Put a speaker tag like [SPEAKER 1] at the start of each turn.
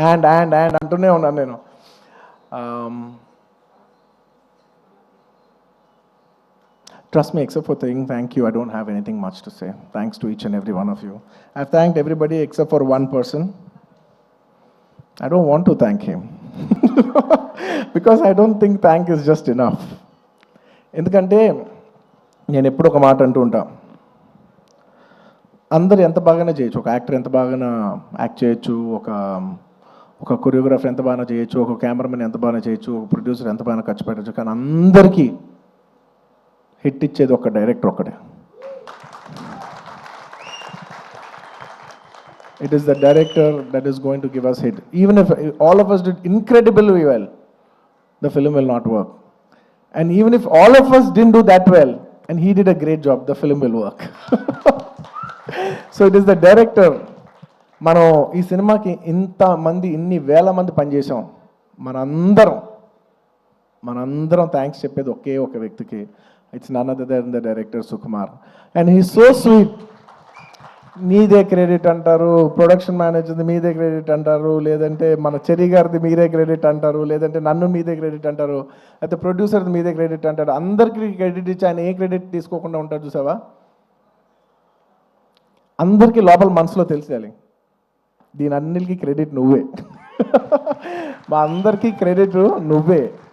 [SPEAKER 1] And అంటూనే ఉన్నాను నేను. Trust me, except for saying thank you, I don't have anything much to say. Thanks to each and every one of you. I've thanked everybody except for one person. I don't want to thank him. Because I don't think thank is just enough. ఎందుకంటే నేను ఎప్పుడు ఒక మాట అంటూ ఉంటా, అందరు ఎంత బాగానే చేయొచ్చు, ఒక యాక్టర్ ఎంత బాగా యాక్ట్ చేయొచ్చు, ఒక కొరియోగ్రాఫర్ ఎంత బాగా చేయొచ్చు, ఒక కెమెరామెన్ ఎంత బాగా చేయొచ్చు, ఒక ప్రొడ్యూసర్ ఎంత బాగా ఖర్చు పెట్టచ్చు, కానీ అందరికీ హిట్ ఇచ్చేది ఒక డైరెక్టర్ ఒక్కడే. It is the director that is going to give us hit. Even if all of us did incredibly well, the film will not work. And even if all of us didn't do that well, and he did a great job, the film will work. So it is the director. మనం ఈ సినిమాకి ఇంతమంది ఇన్ని వేల మంది పనిచేసాం, మనందరం thanks చెప్పేది ఒకే ఒక వ్యక్తికి. It's none other than the director Sukumar. And he so sweet. మీదే క్రెడిట్ అంటారు, ప్రొడక్షన్ మేనేజర్ది మీదే క్రెడిట్ అంటారు, లేదంటే మన చెరి గారిది మీరే క్రెడిట్ అంటారు, లేదంటే నన్ను మీదే క్రెడిట్ అంటారు, అయితే ప్రొడ్యూసర్ది మీదే క్రెడిట్ అంటారు. అందరికీ క్రెడిట్ ఇచ్చి ఆయన ఏ క్రెడిట్ తీసుకోకుండా ఉంటాడు చూసావా. అందరికీ లోపల మనసులో తెలిసేయాలి, దీని అన్నిటికీ క్రెడిట్ నువ్వే. మా అందరికీ క్రెడిట్ నువ్వే.